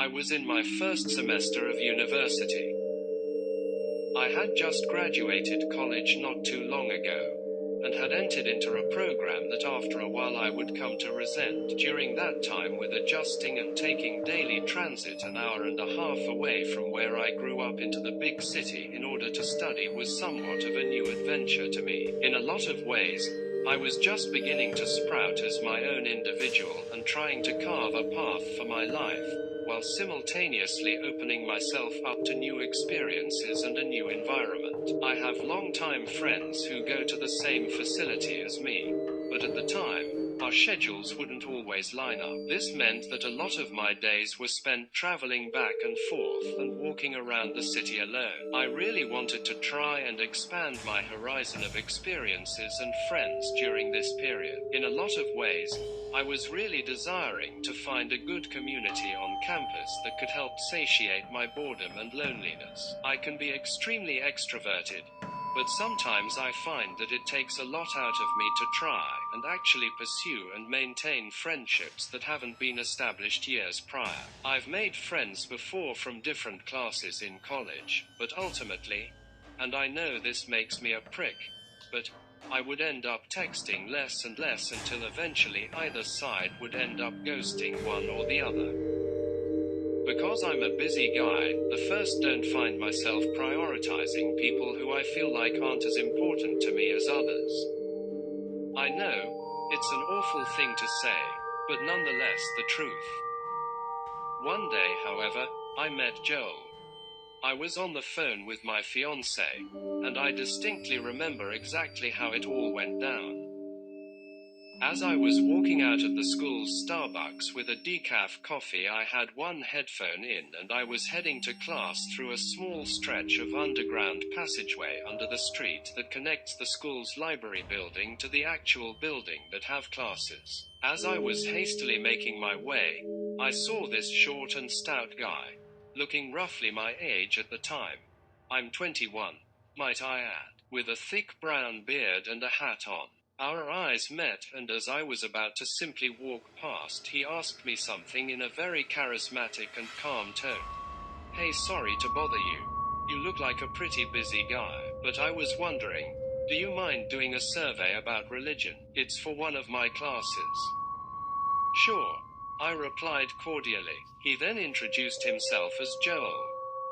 I was in my first semester of university. I had just graduated college not too long ago, and had entered into a program that after a while I would come to resent. During that time, with adjusting and taking daily transit an hour and a half away from where I grew up into the big city in order to study was somewhat of a new adventure to me. In a lot of ways, I was just beginning to sprout as my own individual and trying to carve a path for my life, while simultaneously opening myself up to new experiences and a new environment. I have long-time friends who go to the same facility as me, but at the time, our schedules wouldn't always line up. This meant that a lot of my days were spent traveling back and forth and walking around the city alone. I really wanted to try and expand my horizon of experiences and friends during this period. In a lot of ways, I was really desiring to find a good community on campus that could help satiate my boredom and loneliness. I can be extremely extroverted, but sometimes I find that it takes a lot out of me to try and actually pursue and maintain friendships that haven't been established years prior. I've made friends before from different classes in college, but ultimately, and I know this makes me a prick, but I would end up texting less and less until eventually either side would end up ghosting one or the other. Because I'm a busy guy, don't find myself prioritizing people who I feel like aren't as important to me as others. I know, it's an awful thing to say, but nonetheless the truth. One day, however, I met Joel. I was on the phone with my fiancée, and I distinctly remember exactly how it all went down. As I was walking out of the school's Starbucks with a decaf coffee, I had one headphone in and I was heading to class through a small stretch of underground passageway under the street that connects the school's library building to the actual building that have classes. As I was hastily making my way, I saw this short and stout guy, looking roughly my age at the time. I'm 21, might I add, with a thick brown beard and a hat on. Our eyes met, and as I was about to simply walk past, he asked me something in a very charismatic and calm tone. "Hey, sorry to bother you. You look like a pretty busy guy, but I was wondering, do you mind doing a survey about religion? It's for one of my classes." "Sure," I replied cordially. He then introduced himself as Joel,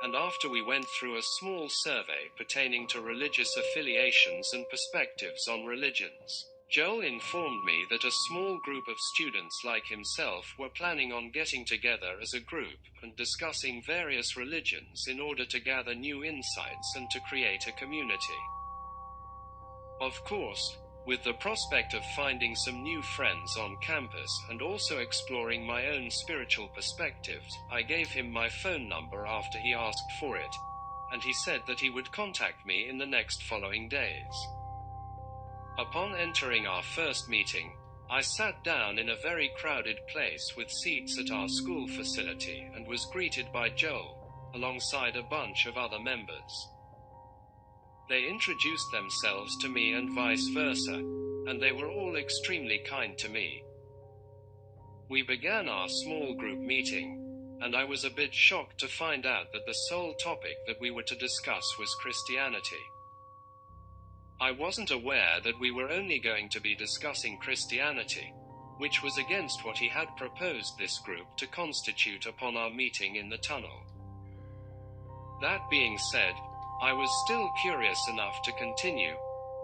and after we went through a small survey pertaining to religious affiliations and perspectives on religions, Joel informed me that a small group of students like himself were planning on getting together as a group and discussing various religions in order to gather new insights and to create a community. Of course, with the prospect of finding some new friends on campus and also exploring my own spiritual perspectives, I gave him my phone number after he asked for it, and he said that he would contact me in the next following days. Upon entering our first meeting, I sat down in a very crowded place with seats at our school facility and was greeted by Joel, alongside a bunch of other members. They introduced themselves to me and vice versa, and they were all extremely kind to me. We began our small group meeting, and I was a bit shocked to find out that the sole topic that we were to discuss was Christianity. I wasn't aware that we were only going to be discussing Christianity, which was against what he had proposed this group to constitute upon our meeting in the tunnel. That being said, I was still curious enough to continue,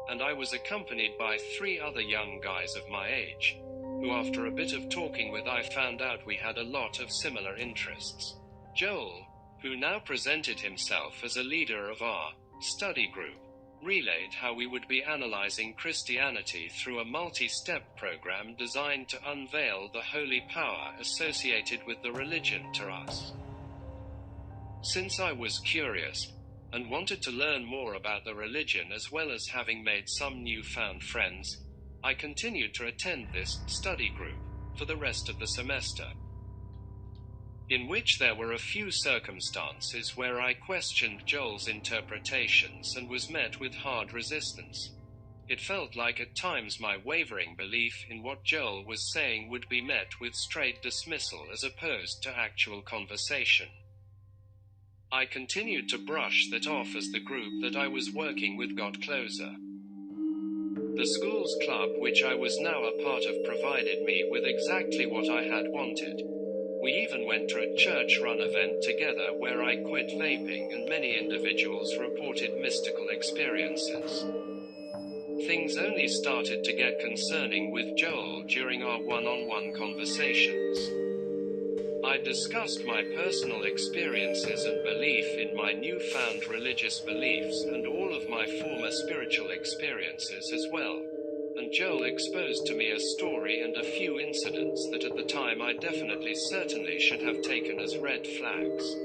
and I was accompanied by 3 other young guys of my age, who after a bit of talking with I found out we had a lot of similar interests. Joel, who now presented himself as a leader of our study group, relayed how we would be analyzing Christianity through a multi-step program designed to unveil the holy power associated with the religion to us. Since I was curious, and wanted to learn more about the religion as well as having made some newfound friends, I continued to attend this study group for the rest of the semester, in which there were a few circumstances where I questioned Joel's interpretations and was met with hard resistance. It felt like at times my wavering belief in what Joel was saying would be met with straight dismissal as opposed to actual conversation. I continued to brush that off as the group that I was working with got closer. The school's club, which I was now a part of, provided me with exactly what I had wanted. We even went to a church-run event together where I quit vaping, and many individuals reported mystical experiences. Things only started to get concerning with Joel during our one-on-one conversations. I discussed my personal experiences and belief in my newfound religious beliefs and all of my former spiritual experiences as well. And Joel exposed to me a story and a few incidents that at the time I certainly should have taken as red flags.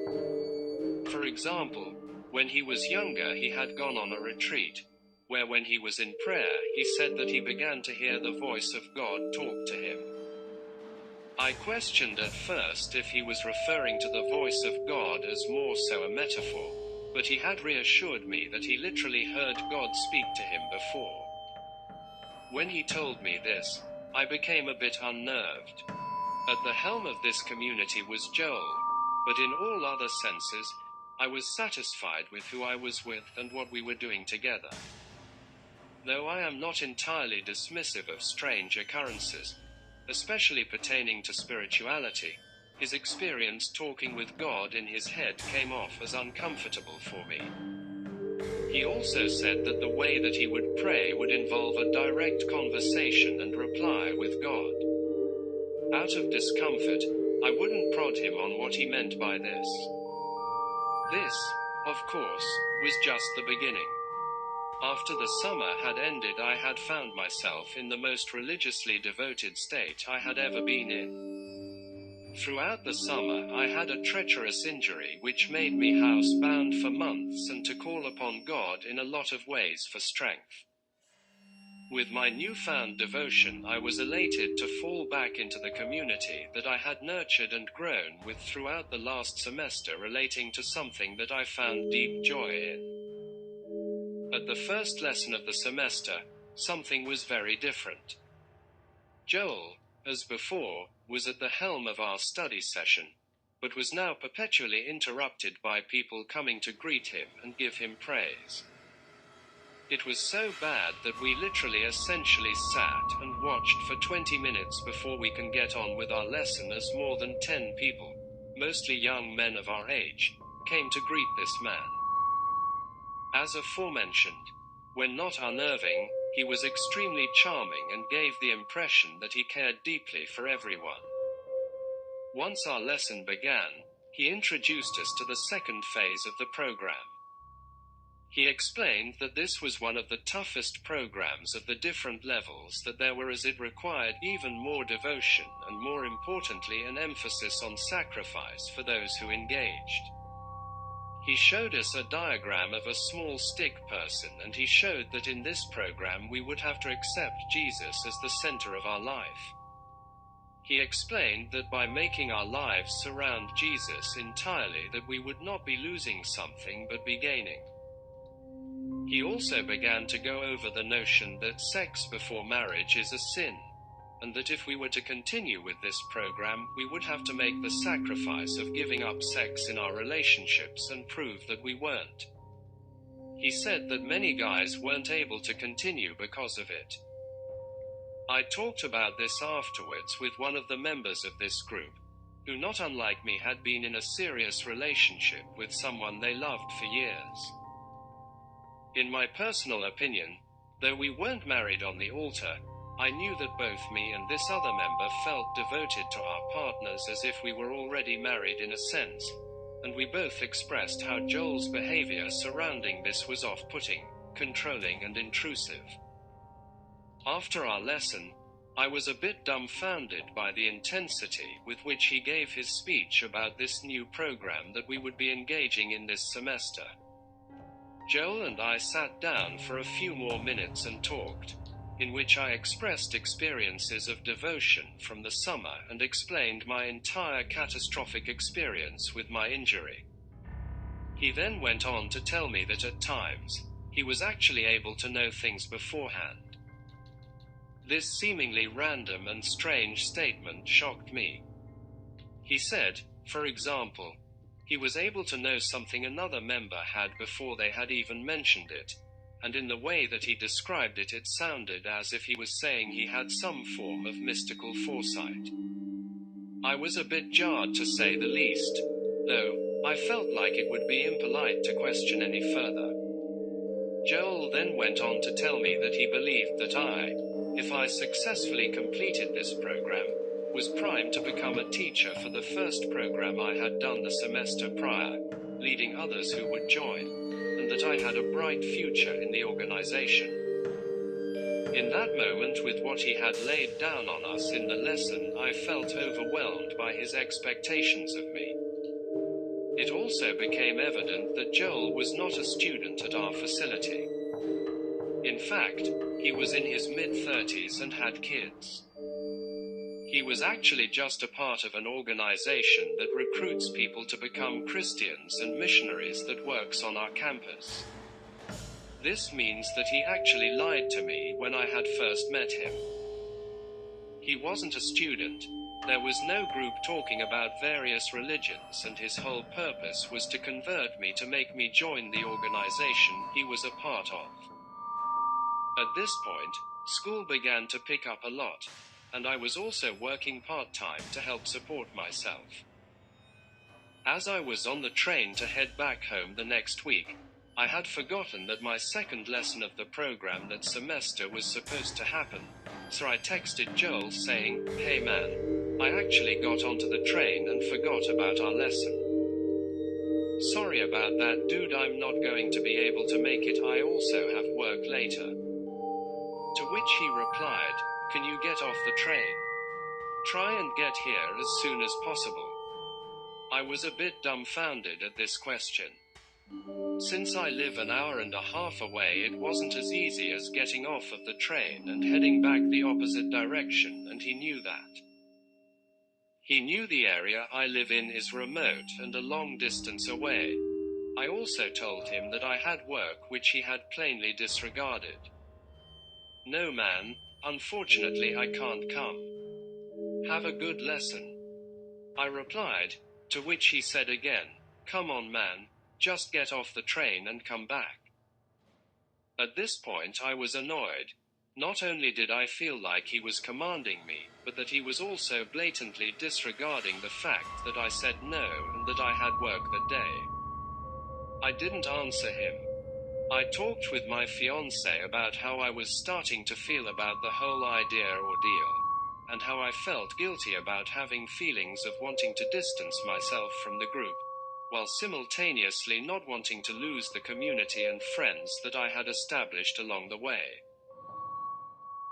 For example, when he was younger he had gone on a retreat, where when he was in prayer he said that he began to hear the voice of God talk to him. I questioned at first if he was referring to the voice of God as more so a metaphor, but he had reassured me that he literally heard God speak to him before. When he told me this, I became a bit unnerved. At the helm of this community was Joel, but in all other senses, I was satisfied with who I was with and what we were doing together. Though I am not entirely dismissive of strange occurrences, especially pertaining to spirituality, his experience talking with God in his head came off as uncomfortable for me. He also said that the way that he would pray would involve a direct conversation and reply with God. Out of discomfort, I wouldn't prod him on what he meant by this. This, of course, was just the beginning. After the summer had ended, I had found myself in the most religiously devoted state I had ever been in. Throughout the summer, I had a treacherous injury which made me housebound for months and to call upon God in a lot of ways for strength. With my newfound devotion, I was elated to fall back into the community that I had nurtured and grown with throughout the last semester, relating to something that I found deep joy in. At the first lesson of the semester, something was very different. Joel, as before, was at the helm of our study session, but was now perpetually interrupted by people coming to greet him and give him praise. It was so bad that we literally essentially sat and watched for 20 minutes before we can get on with our lesson, as more than 10 people, mostly young men of our age, came to greet this man. As aforementioned, when not unnerving, he was extremely charming and gave the impression that he cared deeply for everyone. Once our lesson began, he introduced us to the second phase of the program. He explained that this was one of the toughest programs of the different levels that there were, as it required even more devotion and, more importantly, an emphasis on sacrifice for those who engaged. He showed us a diagram of a small stick person, and he showed that in this program we would have to accept Jesus as the center of our life. He explained that by making our lives surround Jesus entirely, that we would not be losing something but be gaining. He also began to go over the notion that sex before marriage is a sin, and that if we were to continue with this program, we would have to make the sacrifice of giving up sex in our relationships and prove that we weren't. He said that many guys weren't able to continue because of it. I talked about this afterwards with one of the members of this group, who, not unlike me, had been in a serious relationship with someone they loved for years. In my personal opinion, though we weren't married on the altar, I knew that both me and this other member felt devoted to our partners as if we were already married in a sense, and we both expressed how Joel's behavior surrounding this was off-putting, controlling and intrusive. After our lesson, I was a bit dumbfounded by the intensity with which he gave his speech about this new program that we would be engaging in this semester. Joel and I sat down for a few more minutes and talked, in which I expressed experiences of devotion from the summer and explained my entire catastrophic experience with my injury. He then went on to tell me that at times, he was actually able to know things beforehand. This seemingly random and strange statement shocked me. He said, for example, he was able to know something another member had before they had even mentioned it, and in the way that he described it, it sounded as if he was saying he had some form of mystical foresight. I was a bit jarred, to say the least, though I felt like it would be impolite to question any further. Joel then went on to tell me that he believed that I, if I successfully completed this program, was primed to become a teacher for the first program I had done the semester prior, leading others who would join, and that I had a bright future in the organization. In that moment, with what he had laid down on us in the lesson, I felt overwhelmed by his expectations of me. It also became evident that Joel was not a student at our facility. In fact, he was in his mid-30s and had kids. He was actually just a part of an organization that recruits people to become Christians and missionaries that works on our campus. This means that he actually lied to me when I had first met him. He wasn't a student. There was no group talking about various religions, and his whole purpose was to convert me to make me join the organization he was a part of. At this point, school began to pick up a lot, and I was also working part-time to help support myself. As I was on the train to head back home the next week, I had forgotten that my second lesson of the program that semester was supposed to happen, so I texted Joel saying, "Hey man, I actually got onto the train and forgot about our lesson. Sorry about that, dude, I'm not going to be able to make it, I also have work later." To which he replied, "Can you get off the train? Try and get here as soon as possible." I was a bit dumbfounded at this question. Since I live an hour and a half away, it wasn't as easy as getting off of the train and heading back the opposite direction, and he knew that. He knew the area I live in is remote and a long distance away. I also told him that I had work, which he had plainly disregarded. "No man, unfortunately I can't come. Have a good lesson," I replied, to which he said again, "Come on man, just get off the train and come back." At this point I was annoyed. Not only did I feel like he was commanding me, but that he was also blatantly disregarding the fact that I said no and that I had work that day. I didn't answer him. I talked with my fiancé about how I was starting to feel about the whole idea ordeal, and how I felt guilty about having feelings of wanting to distance myself from the group, while simultaneously not wanting to lose the community and friends that I had established along the way.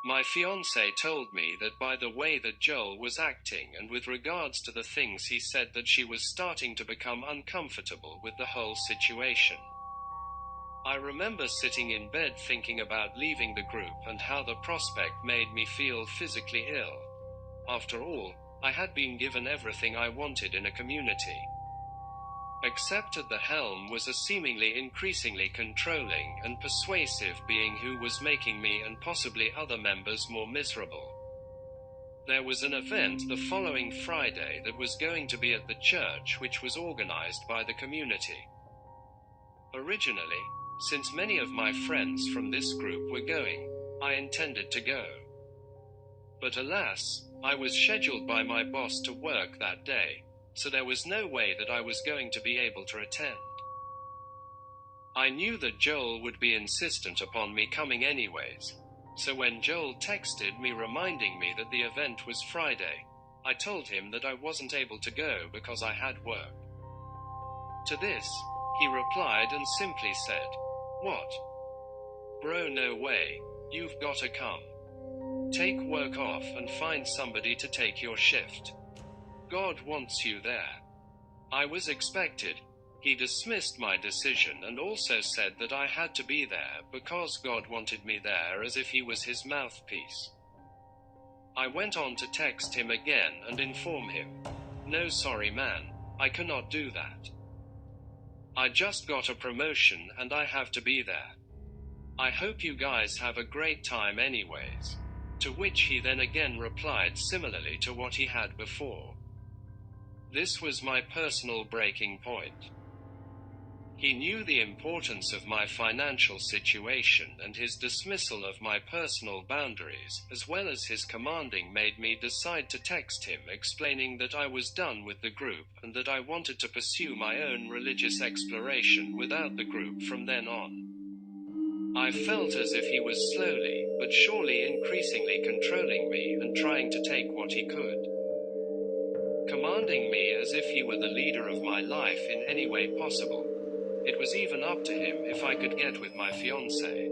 My fiancé told me that by the way that Joel was acting and with regards to the things he said, that she was starting to become uncomfortable with the whole situation. I remember sitting in bed thinking about leaving the group and how the prospect made me feel physically ill. After all, I had been given everything I wanted in a community. Except at the helm was a seemingly increasingly controlling and persuasive being who was making me and possibly other members more miserable. There was an event the following Friday that was going to be at the church, which was organized by the community. Originally, since many of my friends from this group were going, I intended to go. But alas, I was scheduled by my boss to work that day, so there was no way that I was going to be able to attend. I knew that Joel would be insistent upon me coming anyways, so when Joel texted me reminding me that the event was Friday, I told him that I wasn't able to go because I had work. To this, he replied and simply said, "What? Bro, no way, you've gotta come. Take work off and find somebody to take your shift. God wants you there." I was expected. He dismissed my decision and also said that I had to be there because God wanted me there, as if he was his mouthpiece. I went on to text him again and inform him, "No, sorry man, I cannot do that. I just got a promotion and I have to be there. I hope you guys have a great time anyways. To which he then again replied similarly to what he had before. This was my personal breaking point. He knew the importance of my financial situation, and his dismissal of my personal boundaries, as well as his commanding, made me decide to text him explaining that I was done with the group and that I wanted to pursue my own religious exploration without the group from then on. I felt as if he was slowly, but surely increasingly controlling me and trying to take what he could. Commanding me as if he were the leader of my life in any way possible. It was even up to him if I could get with my fiancée.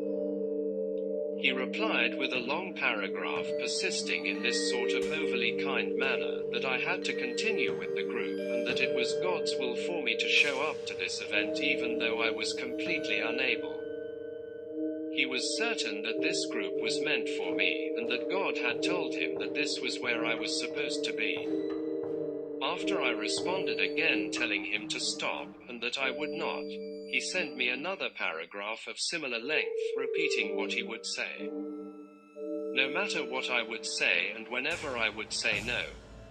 He replied with a long paragraph persisting in this sort of overly kind manner that I had to continue with the group and that it was God's will for me to show up to this event even though I was completely unable. He was certain that this group was meant for me and that God had told him that this was where I was supposed to be. After I responded again telling him to stop and that I would not, he sent me another paragraph of similar length repeating what he would say. No matter what I would say and whenever I would say no,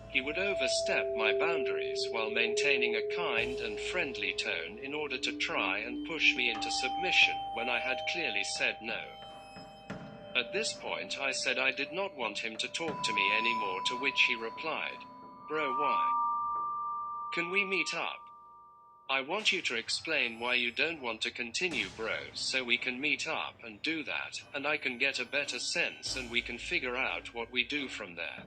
he would overstep my boundaries while maintaining a kind and friendly tone in order to try and push me into submission when I had clearly said no. At this point I said I did not want him to talk to me anymore, to which he replied, "Bro, why? Can we meet up? I want you to explain why you don't want to continue, bro, so we can meet up and do that, and I can get a better sense and we can figure out what we do from there."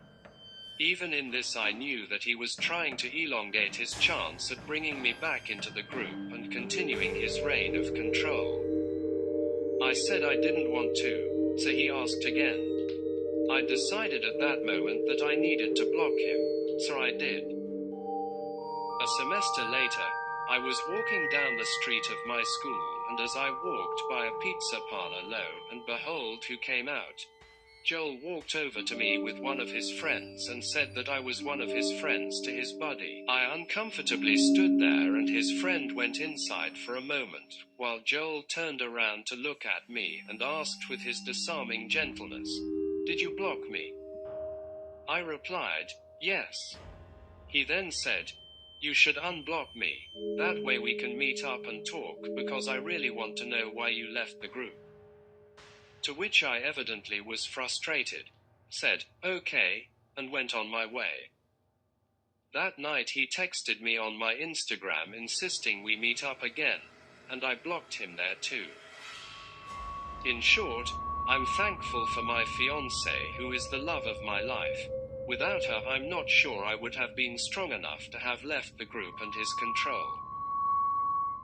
Even in this I knew that he was trying to elongate his chance at bringing me back into the group and continuing his reign of control. I said I didn't want to, so he asked again. I decided at that moment that I needed to block him, so I did. A semester later, I was walking down the street of my school, and as I walked by a pizza parlor, lo and behold, who came out? Joel walked over to me with one of his friends and said that I was one of his friends to his buddy. I uncomfortably stood there and his friend went inside for a moment, while Joel turned around to look at me and asked with his disarming gentleness, "Did you block me?" I replied, "Yes." He then said, "You should unblock me, that way we can meet up and talk, because I really want to know why you left the group." To which I evidently was frustrated, said, "Okay," and went on my way. That night he texted me on my Instagram insisting we meet up again, and I blocked him there too. In short, I'm thankful for my fiancée, who is the love of my life. Without her, I'm not sure I would have been strong enough to have left the group and his control.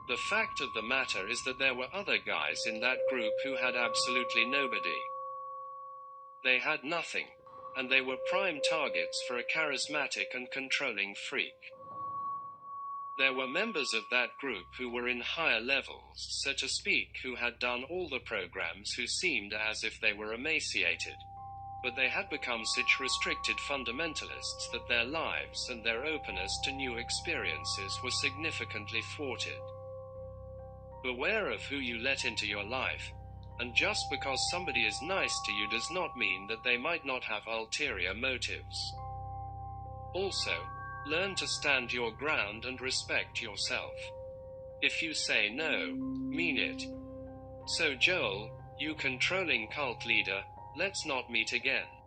The fact of the matter is that there were other guys in that group who had absolutely nobody. They had nothing, and they were prime targets for a charismatic and controlling freak. There were members of that group who were in higher levels, so to speak, who had done all the programs, who seemed as if they were emaciated. But they had become such restricted fundamentalists that their lives and their openness to new experiences were significantly thwarted. Beware of who you let into your life, and just because somebody is nice to you does not mean that they might not have ulterior motives. Also, learn to stand your ground and respect yourself. If you say no, mean it. So Joel, you controlling cult leader, let's not meet again.